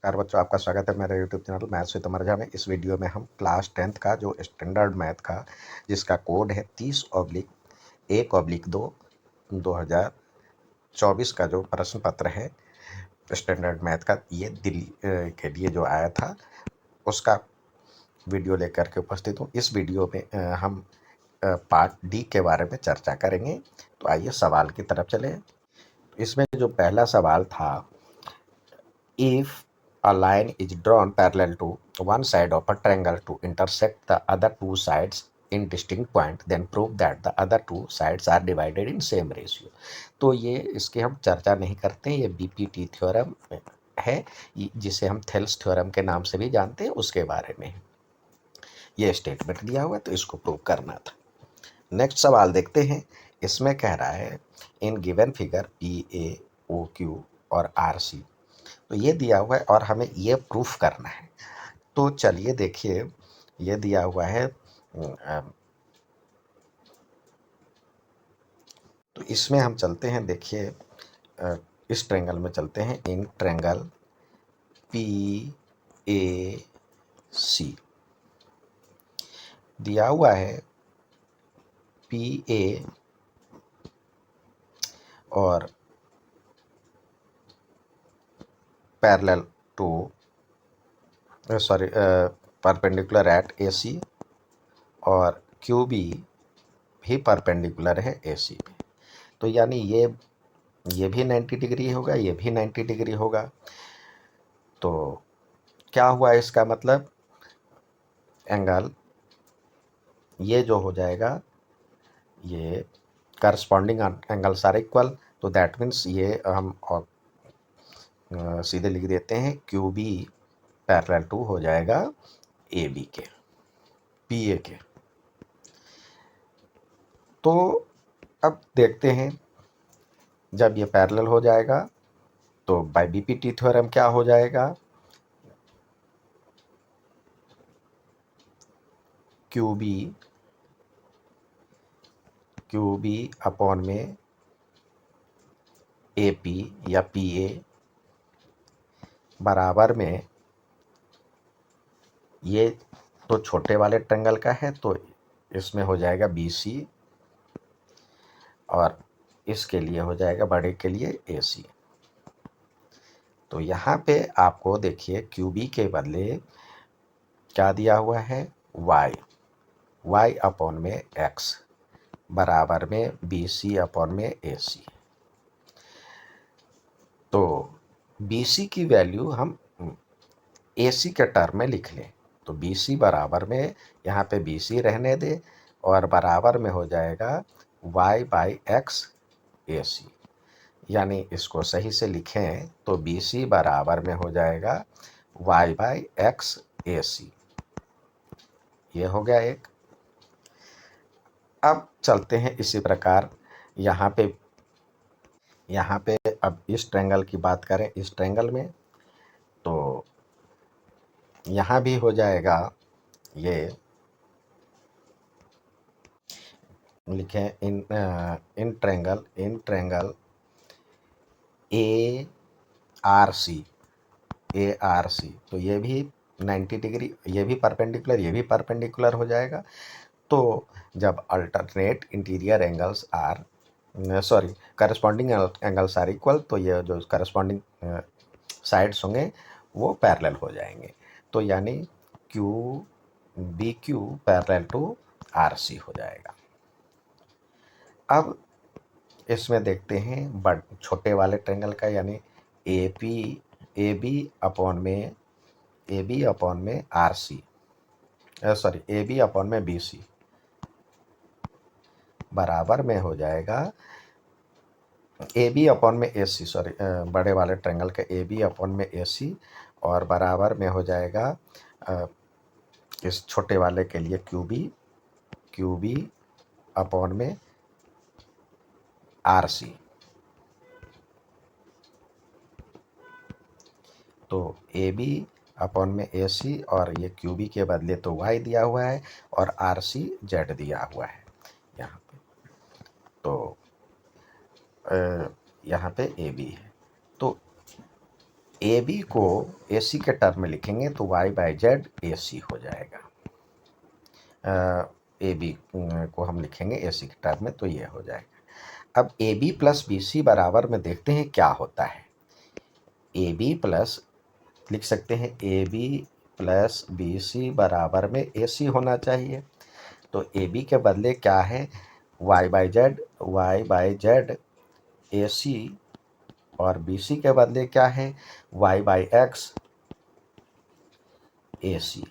नमस्कार बच्चों, आपका स्वागत है मेरे यूट्यूब चैनल मैथ्स विद अमर झा में। इस वीडियो में हम क्लास 10th का जो स्टैंडर्ड मैथ का जिसका कोड है 30/1/2 2024 का जो प्रश्न पत्र है स्टैंडर्ड मैथ का, ये दिल्ली के लिए जो आया था उसका वीडियो लेकर के उपस्थित हूँ। इस वीडियो में हम पार्ट डी के बारे में चर्चा करेंगे। तो आइए सवाल की तरफ चलें। इसमें जो पहला सवाल था, if a line is drawn parallel to one side of a triangle to intersect the other two sides in distinct point, then prove that the other two sides are divided in same ratio। तो ये इसकी हम चर्चा नहीं करते हैं, ये BPT theorem है, जिसे हम थेल्स थ्योरम के नाम से भी जानते हैं, उसके बारे में ये स्टेटमेंट दिया हुआ है, तो इसको प्रूव करना था। नेक्स्ट सवाल देखते हैं। इसमें कह रहा है in given figure P A O Q और आर सी, तो ये दिया हुआ है और हमें ये प्रूफ करना है। तो चलिए देखिए, ये दिया हुआ है, तो इसमें हम चलते हैं। देखिए, इस ट्रेंगल में चलते हैं। इन ट्रेंगल पी ए सी दिया हुआ है पी ए और पैरेलल टू परपेंडिकुलर एट ए सी, और क्यू बी भी परपेंडिकुलर है ए सी पे। तो यानी ये भी 90 डिग्री होगा, ये भी 90 डिग्री होगा। तो क्या हुआ इसका मतलब, एंगल ये जो हो जाएगा, ये करस्पॉन्डिंग एंगल्स आर इक्वल। तो दैट मीन्स ये हम सीधे लिख देते हैं, क्यू बी पैरेलल टू हो जाएगा ए बी के, पी ए के। तो अब देखते हैं, जब ये पैरेलल हो जाएगा तो बाय बीपीटी थ्योरम क्या हो जाएगा, क्यू बी अपॉन में ए पी या पी ए बराबर में, ये तो छोटे वाले ट्रेंगल का है तो इसमें हो जाएगा बी सी, और इसके लिए हो जाएगा बड़े के लिए ए सी। तो यहाँ पे आपको देखिए क्यू बी के बदले क्या दिया हुआ है, y अपॉन में x बराबर में बी सी अपॉन में ए सी। तो बी सी की वैल्यू हम ए सी के टर्म में लिख लें। तो बी सी बराबर में, यहाँ पे बी सी रहने दे, और बराबर में हो जाएगा y बाई एक्स ए सी। यानी इसको सही से लिखें तो बी सी बराबर में हो जाएगा y बाई एक्स ए सी। ये हो गया एक। अब चलते हैं इसी प्रकार यहाँ पे अब इस ट्रेंगल की बात करें। इस ट्रेंगल में तो यहाँ भी हो जाएगा, ये लिखें in triangle A R C, तो ये भी 90 डिग्री, ये भी परपेंडिकुलर हो जाएगा। तो जब alternate interior angles are corresponding angles are equal, तो ये जो करस्पॉन्डिंग साइड्स होंगे वो पैरेलल हो जाएंगे। तो यानी Q B Q parallel to R C हो जाएगा। अब इसमें देखते हैं छोटे वाले ट्रेंगल का, यानी ए बी अपॉन में R C, A B upon में बी सी बराबर में हो जाएगा ए बी अपॉन में ए सी, बड़े वाले ट्रेंगल का ए बी अपॉन में ए सी, और बराबर में हो जाएगा इस छोटे वाले के लिए क्यू बी अपॉन में आर सी। तो ए बी अपॉन में ए सी, और ये क्यू बी के बदले तो वाई दिया हुआ है, और आर सी जेड दिया हुआ है यहाँ पे। तो यहाँ पे ए बी है। तो ए बी को ए सी के टर्म में लिखेंगे तो वाई बाई जेड ए सी हो जाएगा। ए बी को हम लिखेंगे ए सी के टर्म में तो ये हो जाएगा। अब A B plus B C बराबर में देखते हैं क्या होता है। ए बी प्लस लिख सकते हैं A B plus B C बराबर में ए सी होना चाहिए। तो ए बी के बदले क्या है, वाई बाई जेड ए सी, और बी सी के बदले क्या है, वाई बाई एक्स ए सी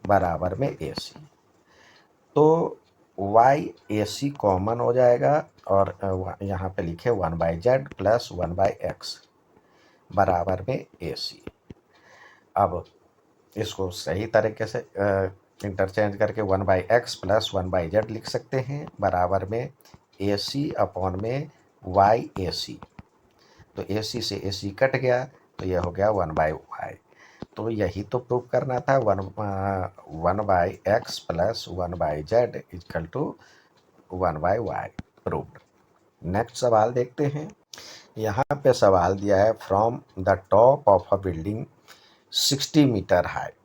बराबर में ए सी। तो वाई ए सी कॉमन हो जाएगा और यहाँ पे लिखे 1/z प्लस 1/x बराबर में ए सी। अब इसको सही तरीके से इंटरचेंज करके 1/x प्लस 1/z लिख सकते हैं बराबर में ए सी अपॉन में वाई ए सी। तो ए सी से ए सी कट गया तो यह हो गया 1/y। तो यही तो प्रूव करना था, 1/x plus 1/z equal to 1/y proved. Next सवाल देखते हैं। यहाँ पे सवाल दिया है from the top of a building 60 metre height.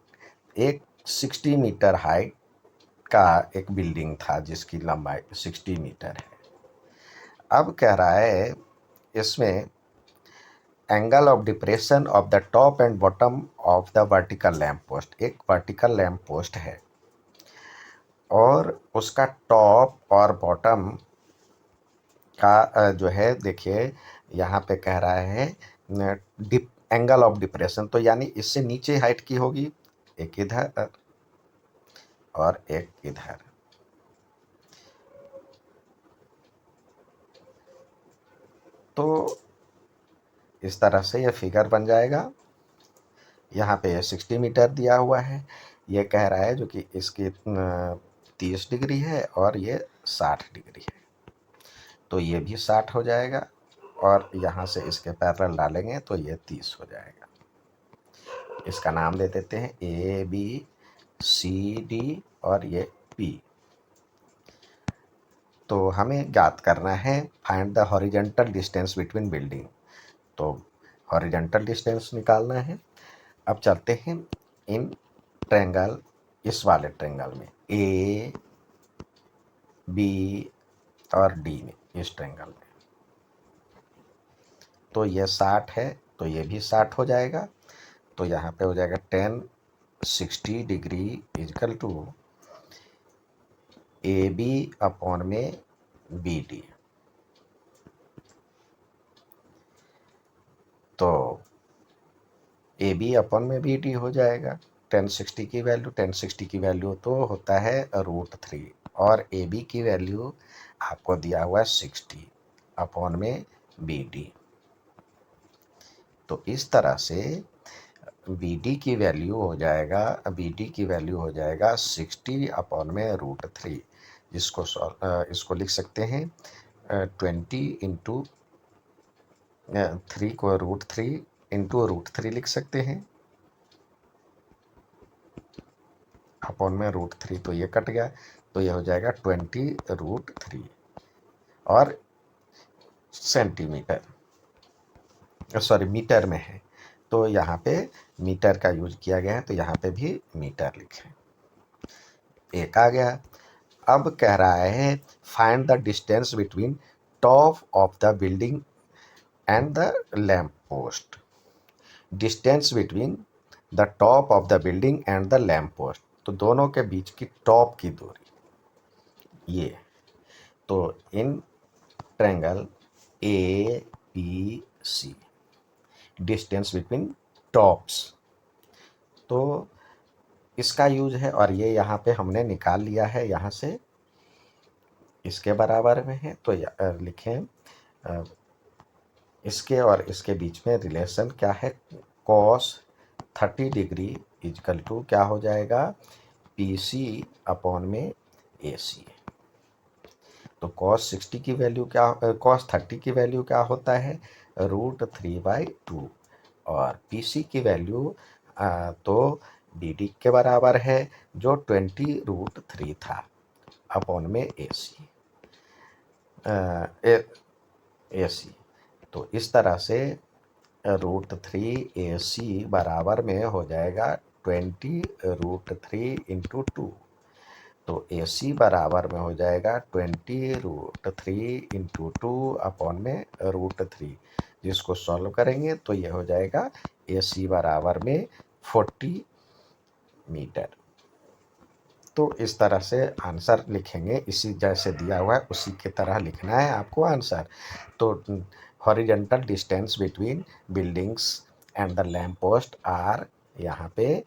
एक 60 मीटर हाइट का एक बिल्डिंग था जिसकी लंबाई 60 मीटर है। अब कह रहा है इसमें angle of depression of the top and bottom of the vertical lamp post. एक वर्टिकल लैम्प पोस्ट है और उसका टॉप और बॉटम का जो है, देखिए यहाँ पे कह रहा है एंगल ऑफ डिप्रेशन, तो यानी इससे नीचे हाइट की होगी, एक इधर और एक इधर। तो इस तरह से ये फिगर बन जाएगा। यहाँ पे 60 मीटर दिया हुआ है, ये कह रहा है जो कि इसकी 30 डिग्री है और ये 60 डिग्री है, तो ये भी 60 हो जाएगा और यहाँ से इसके पैरेलल डालेंगे तो ये 30 हो जाएगा। इसका नाम दे देते हैं ए बी सी डी और ये पी। तो हमें ज्ञात करना है find the horizontal distance between building. तो हॉरिजॉन्टल डिस्टेंस निकालना है। अब चलते हैं इन ट्रायंगल, इस वाले ट्रायंगल में ए बी और डी में, इस ट्रायंगल में तो ये 60 है तो ये भी 60 हो जाएगा। तो यहाँ पे हो जाएगा 10 60 degree equal to A B upon में बी डी। तो ए बी अपॉन में बी डी हो जाएगा। 1060 की वैल्यू, 1060 की वैल्यू तो होता है √3 और ए बी की वैल्यू आपको दिया हुआ है 60 अपॉन में बी डी। तो इस तरह से बी डी की वैल्यू हो जाएगा, बी डी की वैल्यू हो जाएगा 60 अपॉन में √3, जिसको इसको लिख सकते हैं 20 इंटू 3 को √3 इंटू √3 लिख सकते हैं अपॉन में √3। तो ये कट गया तो ये हो जाएगा 20√3 और सेंटीमीटर, सॉरी मीटर में है तो यहाँ पे मीटर का यूज किया गया है, तो यहाँ पे भी मीटर लिखें। एक आ गया। अब कह रहा है find the distance between top of the building and the lamp post. Distance between the top of the building and the lamp post, तो दोनों के बीच की टॉप की दूरी ये। तो in triangle A B C, distance between tops, तो इसका यूज है और ये यहाँ पे हमने निकाल लिया है, यहाँ से इसके बराबर में है। तो लिखें इसके और इसके बीच में रिलेशन क्या है, cos 30 डिग्री इक्वल टू क्या हो जाएगा, पी सी अपॉन में ए सी। तो cos 60 की वैल्यू क्या, cos 30 की वैल्यू क्या होता है, √3/2 और पी सी की वैल्यू तो बी डी के बराबर है जो 20√3 था अपॉन में ए सी ए सी। तो इस तरह से AC बराबर में हो जाएगा 20√3 इंटू 2। तो AC बराबर में हो जाएगा 20√3 इंटू 2 अपॉन में √3, जिसको सॉल्व करेंगे तो ये हो जाएगा AC बराबर में 40 मीटर। तो इस तरह से आंसर लिखेंगे, इसी जैसे दिया हुआ है उसी की तरह लिखना है आपको आंसर। तो horizontal distance between buildings and the lamp post are, यहाँ पे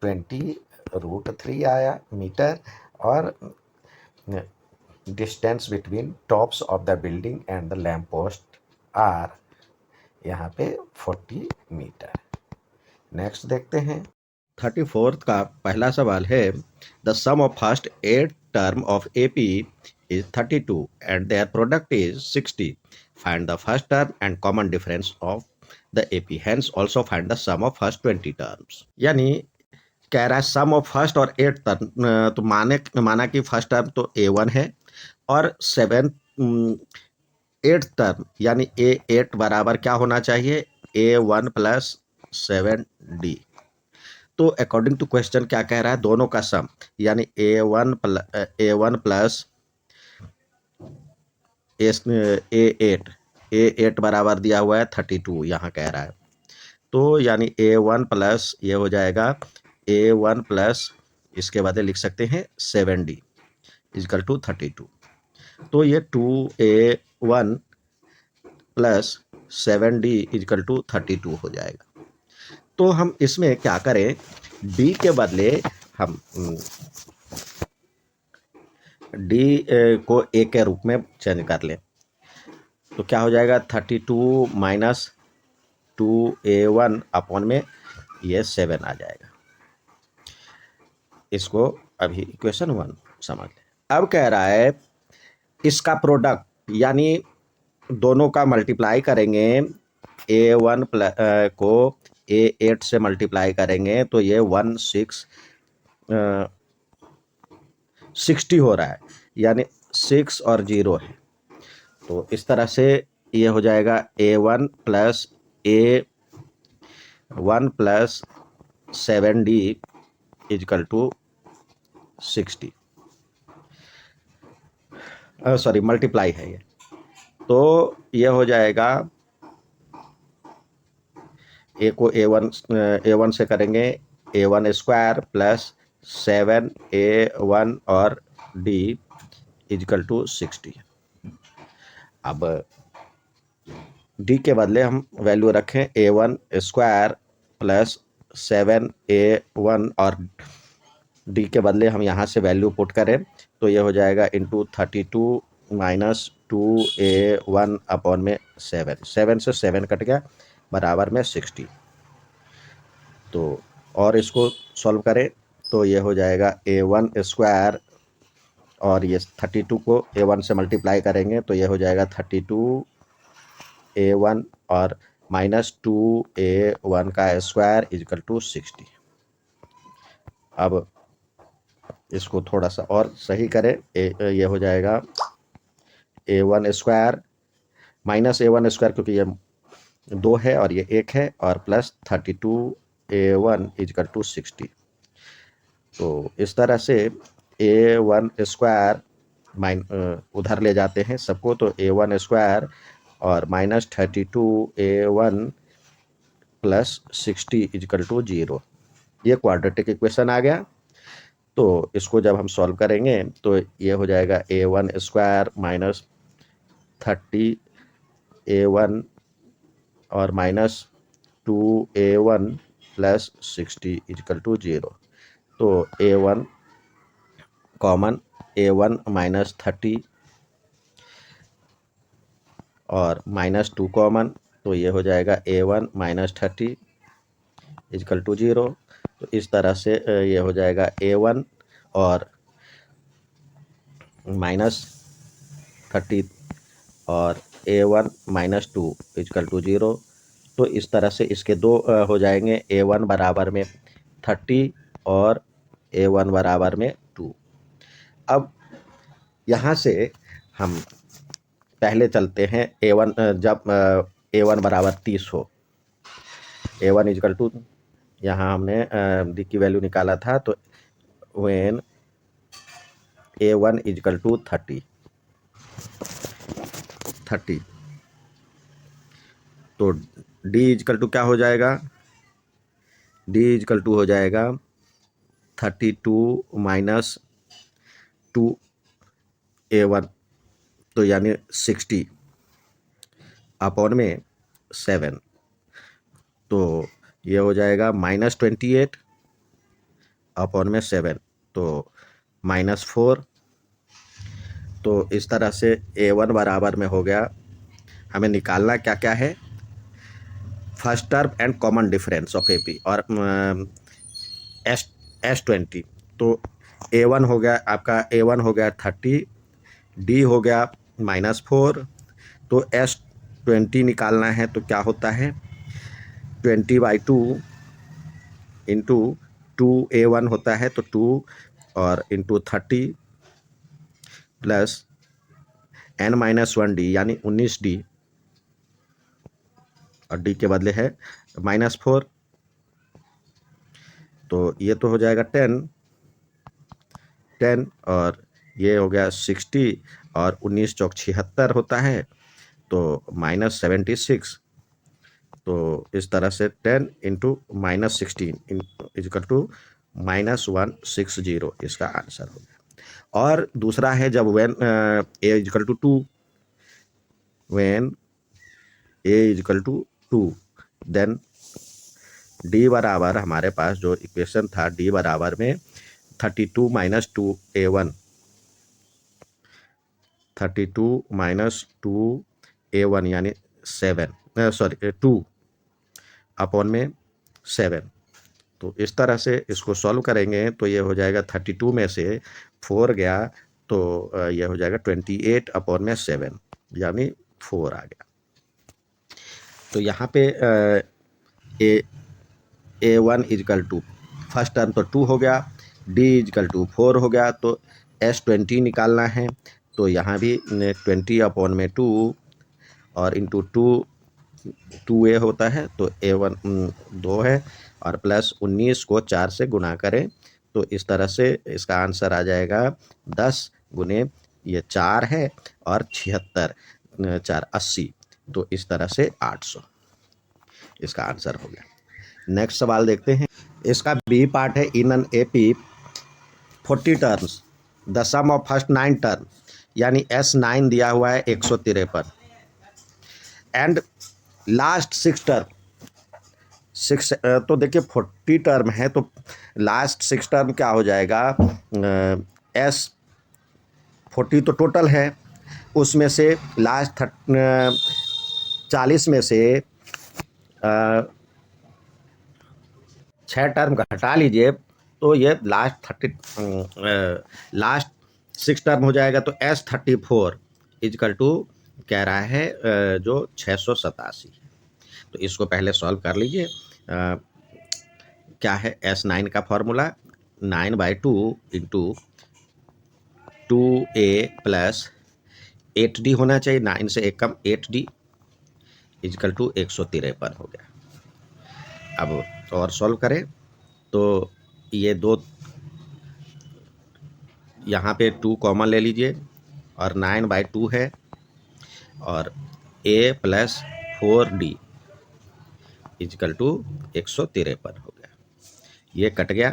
20√3 आया मीटर, और distance between tops of the building and the lamp post are, यहाँ पे 40 मीटर। नेक्स्ट देखते हैं 34th का पहला सवाल है, the sum of first 8 term of AP is 32 and their product is 60. Find the first term and common difference of the AP. Hence also find the sum of first 20 terms. यानी कह रहा है सम of first और 8 term, तो माना कि first term तो A1 है और 8 टर्म यानी A8 बराबर क्या होना चाहिए, A1 प्लस 7D। तो अकॉर्डिंग टू क्वेश्चन क्या कह रहा है, दोनों का सम यानी A1 प्लस A8 बराबर दिया हुआ है 32, यहाँ कह रहा है। तो यानी A1 प्लस ये हो जाएगा A1 प्लस, इसके बाद लिख सकते हैं 7D इजकल टू 32। तो ये 2A1 plus 7D equal to 32 हो जाएगा। तो हम इसमें क्या करें, D के बदले हम D को A के रूप में चेंज कर लें। तो क्या हो जाएगा 32 माइनस 2A1 अपॉन में ये 7 आ जाएगा। इसको अभी इक्वेशन 1 समझ लें। अब कह रहा है इसका प्रोडक्ट यानी दोनों का मल्टीप्लाई करेंगे, A1 को A8 से मल्टीप्लाई करेंगे तो ये 60 हो रहा है, यानी 6 और 0 है। तो इस तरह से ये हो जाएगा A1 plus A1 plus 7D equal to 60, sorry multiply है ये। तो ये हो जाएगा A को A1 से करेंगे A1 स्क्वायर प्लस 7A1 और D इजकल टू 60। अब D के बदले हम वैल्यू रखें A1 स्क्वायर प्लस 7A1 और D के बदले हम यहाँ से वैल्यू पुट करें तो ये हो जाएगा इंटू 32 माइनस 2A1 अपॉन में 7 से 7 कट गया बराबर में 60। तो और इसको सॉल्व करें तो ये हो जाएगा A1 स्क्वायर और ये 32 को A1 से मल्टीप्लाई करेंगे तो ये हो जाएगा 32A1 और माइनस 2A1 का स्क्वायर इजकल टू 60। अब इसको थोड़ा सा और सही करें, ये हो जाएगा A1 square minus A1 square, क्योंकि ये 2 है और ये 1 है, और प्लस 32A1 इजकल टू 60। तो इस तरह से A1 स्क्वायर उधर ले जाते हैं सबको, तो A1 स्क्वायर और minus 32A1 plus 60 is equal to 0, ये क्वाड्रेटिक इक्वेशन आ गया। तो इसको जब हम सॉल्व करेंगे तो ये हो जाएगा A1 स्क्वायर माइनस 30A1 और minus 2A1 plus 60 is equal to 0। तो A1 कॉमन, A1 माइनस 30 और माइनस 2 कॉमन, तो ये हो जाएगा A1 माइनस 30 इजकल टू 0। तो इस तरह से ये हो जाएगा A1 और माइनस 30 और A1 माइनस 2 इजकल टू 0। तो इस तरह से इसके दो हो जाएंगे, A1 बराबर में 30 और A1 बराबर में 2। अब यहाँ से हम पहले चलते हैं A1, जब A1 बराबर 30 हो A1 इजकल टू, यहाँ हमने डी की वैल्यू निकाला था, तो व्हेन A1 इजकल टू 30, तो डी इजकल टू क्या हो जाएगा, डी इजकल टू हो जाएगा 32 माइनस 2A1, तो यानी 60 अपॉन में 7, तो ये हो जाएगा -28 अपॉन में 7, तो -4। तो इस तरह से A1 बराबर में हो गया, हमें निकालना क्या क्या है, first term and common difference of AP और S20। तो A1 हो गया आपका, A1 हो गया 30, D हो गया -4, तो S20 निकालना है, तो क्या होता है 20/2 इंटू 2A1 होता है, तो 2 और इंटू 30 प्लस n-1D यानी 19D, और D के बदले है -4, तो ये तो हो जाएगा 10 और ये हो गया 60 और 19 चौक 76 होता है, तो -76, तो इस तरह से 10 इंटू -16 इजकल टू -160 इसका आंसर हो गया। और दूसरा है जब when A equal to 2, when A equal to 2, then D बराबर, हमारे पास जो इक्वेशन था D बराबर में 32 माइनस 2A1, 32 माइनस 2A1 यानी 2 अपॉन में 7, तो इस तरह से इसको सॉल्व करेंगे तो ये हो जाएगा 32 में से 4 गया, तो ये हो जाएगा 28 अपॉन में 7 यानी 4 आ गया। तो यहाँ पे A1 is equal to first term तो 2 हो गया, D इजकल टू 4 हो गया, तो S20 निकालना है, तो यहाँ भी 20 अपॉन में 2 और इंटू 2A होता है, तो A1 2 है, और प्लस 19 को 4 से गुना करें, तो इस तरह से इसका आंसर आ जाएगा 10 गुने ये 4 है और 76, 4 80, तो इस तरह से 800 इसका आंसर हो गया। नेक्स्ट सवाल देखते हैं, इसका बी पार्ट है, in an AP 40 terms the sum of first 9 term, यानी S9 दिया हुआ है 153, एंड लास्ट 6 टर्म 6, तो देखिए 40 टर्म है, तो लास्ट 6 टर्म क्या हो जाएगा, S40 तो टोटल है, उसमें से लास्ट 40 में से 6 टर्म घटा लीजिए, तो ये लास्ट 6 टर्म हो जाएगा, तो S34 इजकल टू कह रहा है जो 687, तो इसको पहले सॉल्व कर लीजिए। क्या है S9 का formula, 9/2 into 2A plus 8D होना चाहिए, 9 से 1 कम 8D इजकल टू 153 हो गया। अब और सॉल्व करें तो ये दो यहाँ पे 2 कॉमन ले लीजिए, और 9/2 है, और A plus 4D is equal to 153 हो गया, ये कट गया,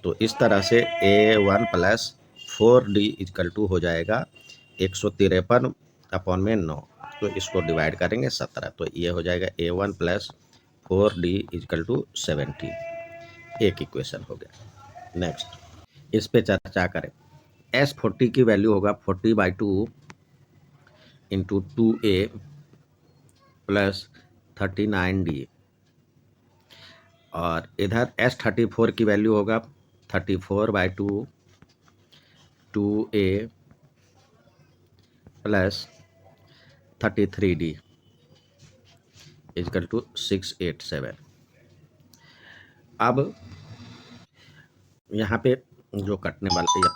तो इस तरह से A1 plus 4D is equal to हो जाएगा 153 अपॉन में 9, तो इसको डिवाइड करेंगे 17, तो ये हो जाएगा A1 plus 4D is equal to 70, एक इक्वेशन हो गया। नेक्स्ट इस पे चर्चा करें, S40 की वैल्यू होगा 40/2 इंटू 2A प्लस 39D, और इधर S34 की वैल्यू होगा 34/2 2A plus 33D is equal to 687। अब यहाँ पे जो कटने वाला,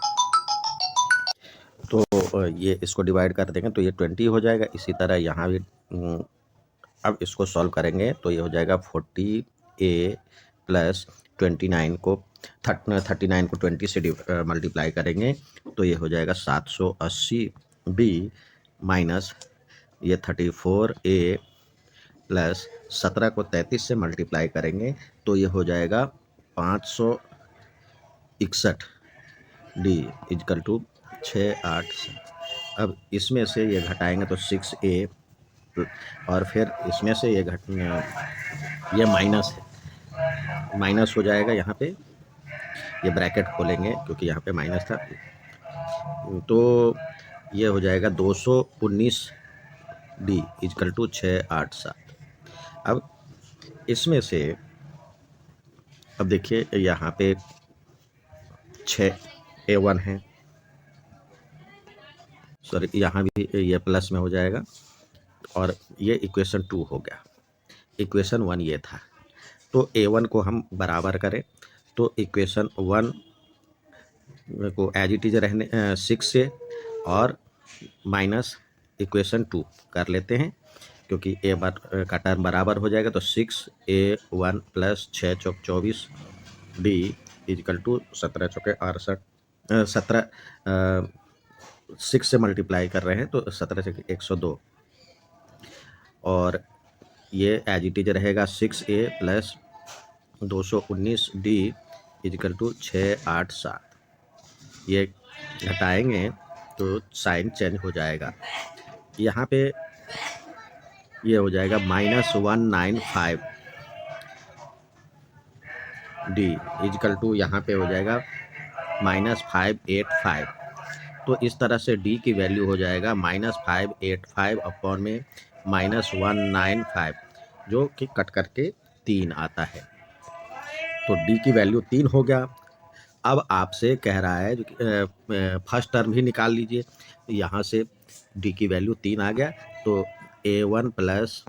तो ये इसको डिवाइड कर देंगे तो ये 20 हो जाएगा, इसी तरह यहाँ भी अब इसको सॉल्व करेंगे तो ये हो जाएगा 40A प्लस 29 को 39 को 20 से मल्टीप्लाई करेंगे तो ये हो जाएगा 780B माइनस ये 34A प्लस 17 को 33 से मल्टीप्लाई करेंगे तो ये हो जाएगा 561D इजकल टू 687। अब इसमें से ये घटाएंगे तो 6A और फिर इसमें से ये माइनस है, माइनस हो जाएगा यहाँ पे, ये ब्रैकेट खोलेंगे क्योंकि यहाँ पे माइनस था, तो ये हो जाएगा 219D इजकल टू 687। अब इसमें से अब देखिए यहाँ पे 6A1 है, सॉरी यहाँ भी ये प्लस में हो जाएगा और ये इक्वेशन 2 हो गया। इक्वेशन 1 ये था, तो A1 को हम बराबर करें तो इक्वेशन 1 को एज इट इज रहने 6 से और माइनस इक्वेशन 2 कर लेते हैं क्योंकि ए बार का टर्म बराबर हो जाएगा तो 6A1 plus 6 Chowk 24D is equal to 17 चौके 68 17 6 से मल्टीप्लाई कर रहे हैं तो 17 चौके 102 और ये एज इट इज रहेगा 6A plus 219D is equal to 687। ये घटाएंगे तो साइन चेंज हो जाएगा, यहाँ पे ये हो जाएगा -195D इजकल टू यहाँ पे हो जाएगा -585। तो इस तरह से D की वैल्यू हो जाएगा -585 अपॉन में -195 जो कि कट करके 3 आता है, तो D की वैल्यू 3 हो गया। अब आपसे कह रहा है फर्स्ट टर्म ही निकाल लीजिए, यहाँ से D की वैल्यू 3 आ गया तो A1 plus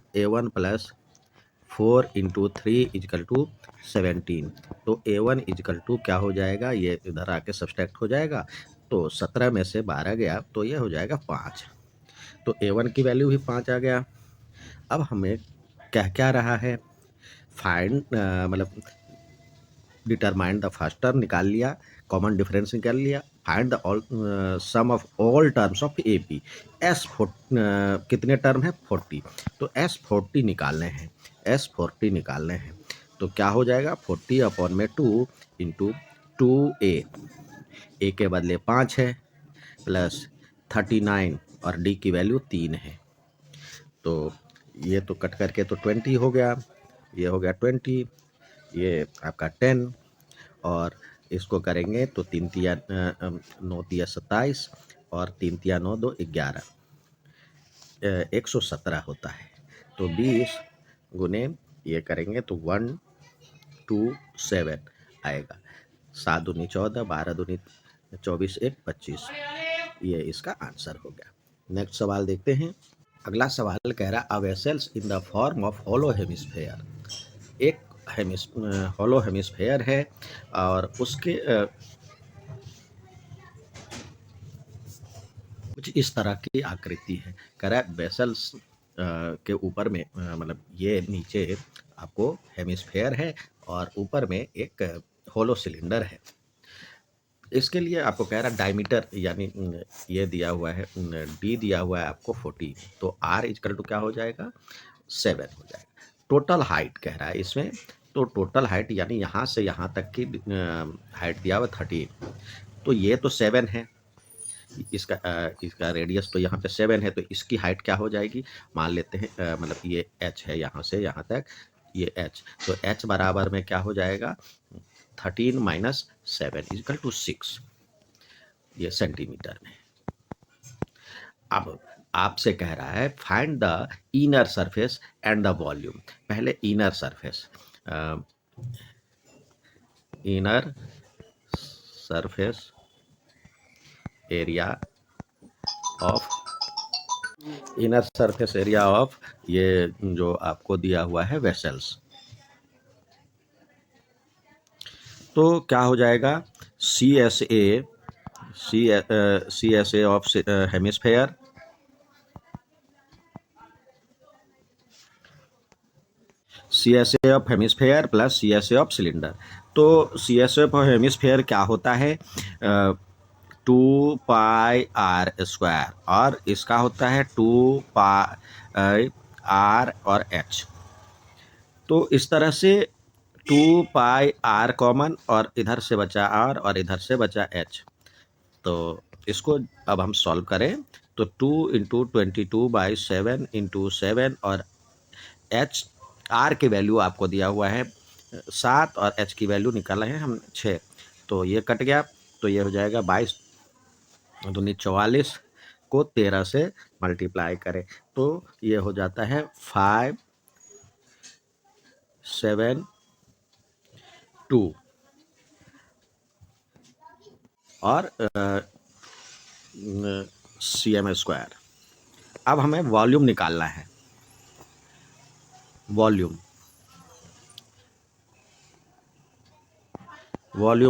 4 into 3 is equal to 17। तो A1 इजकल टू क्या हो जाएगा, ये इधर आके सब्सट्रैक्ट हो जाएगा तो 17 में से 12 गया तो ये हो जाएगा 5, तो A1 की वैल्यू भी 5 आ गया। अब हमें क्या रहा है, फाइंड मतलब डिटरमाइन द फर्स्ट टर्म निकाल लिया, कॉमन डिफरेंस निकाल लिया, find the sum of all terms of A P. कितने टर्म है 40, तो S40 निकालने हैं, S40 निकालने हैं तो क्या हो जाएगा 40 अपॉन में 2 इंटू 2A, ए के बदले 5 है प्लस 39 और D की वैल्यू 3 है, तो ये तो कट करके तो 20 हो गया, ये हो गया 20, ये आपका 10 और इसको करेंगे तो 3 तिया 9 तिया 27 और 3 तिया 9 2 11 117 होता है। तो 20 गुने ये करेंगे तो 127 आएगा, 7 दूनी 14 12 दूनी 24 1 25, ये इसका आंसर हो गया। नेक्स्ट सवाल देखते हैं। अगला सवाल कह रहा है vessels in the form of hollow hemisphere, एक हॉलो हेमिस्फेयर है और उसके कुछ इस तरह की आकृति है। कह रहा है वेसल्स के ऊपर में मतलब ये नीचे आपको हेमिस्फेयर है और ऊपर में एक होलो सिलेंडर है। इसके लिए आपको कह रहा है डायमीटर यानी ये दिया हुआ है D दिया हुआ है आपको 40, तो R इजकल टू क्या हो जाएगा 7 हो जाएगा। टोटल हाइट कह रहा है इसमें, तो टोटल हाइट यानी यहाँ से यहाँ तक की हाइट दिया हुआ 13, तो ये तो 7 है, इसका रेडियस तो यहाँ पे 7 है, तो इसकी हाइट क्या हो जाएगी, मान लेते हैं मतलब ये h है यहाँ से यहाँ तक, ये h, तो h बराबर में क्या हो जाएगा 13 माइनस 7 इजकल टू 6, ये सेंटीमीटर में। अब आपसे कह रहा है find the inner surface and the volume. पहले inner surface, inner surface area of, inner surface area of ये जो आपको दिया हुआ है वेसल्स, तो क्या हो जाएगा CSA of hemisphere CSA of hemisphere plus CSA of cylinder. तो CSA ऑफ हेमिस्फेयर क्या होता है, 2πr², और इसका होता है 2πr और h। तो इस तरह से 2πr कॉमन, और इधर से बचा r और इधर से बचा h। तो इसको अब हम सॉल्व करें तो 2 इंटू 22/7 इंटू 7, और h r की वैल्यू आपको दिया हुआ है 7 और h की वैल्यू निकाला है हम 6। तो ये कट गया, तो ये हो जाएगा 22 दूनी 44 को 13 से मल्टीप्लाई करें तो ये हो जाता है 572 और cm²। अब हमें वॉल्यूम निकालना है, वॉल्यूम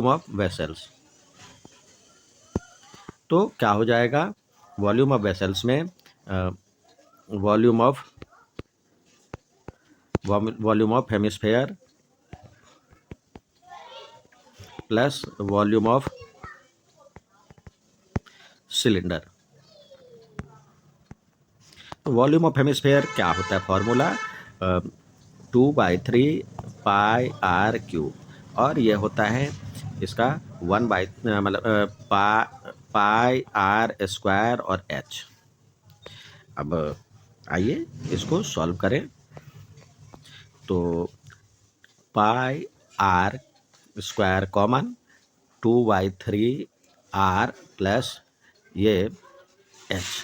ऑफ वेसल्स। तो क्या हो जाएगा, वॉल्यूम ऑफ वेसल्स में volume of hemisphere plus volume of cylinder. Volume of hemisphere क्या होता है, फॉर्मूला 2/3πr³, और ये होता है इसका 1 मतलब πr² और h। अब आइए इसको सॉल्व करें तो πr² कॉमन, 2/3r प्लस ये h,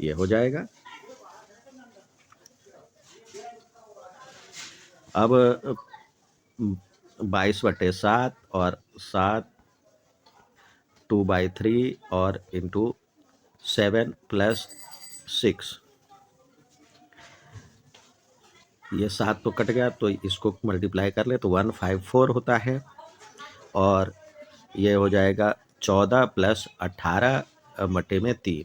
ये हो जाएगा। अब 22/7 और 7 2/3 और इंटू 7 प्लस 6, ये 7 तो कट गया, तो इसको मल्टीप्लाई कर ले तो 154 होता है, और ये हो जाएगा 14 प्लस 18/3।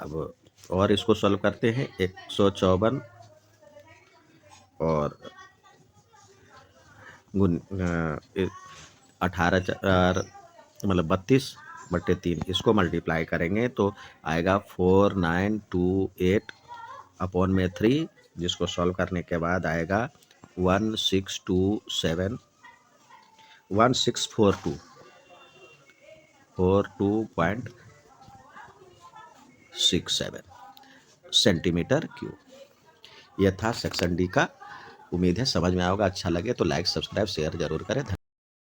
अब और इसको सॉल्व करते हैं, 154 और 18 मतलब 32/3, इसको मल्टीप्लाई करेंगे तो आएगा 4928/3, जिसको सॉल्व करने के बाद आएगा 1627 सेंटीमीटर क्यूब। यह था सेक्शन डी का। उम्मीद है समझ में आएगा। अच्छा लगे तो लाइक, सब्सक्राइब, शेयर जरूर करें।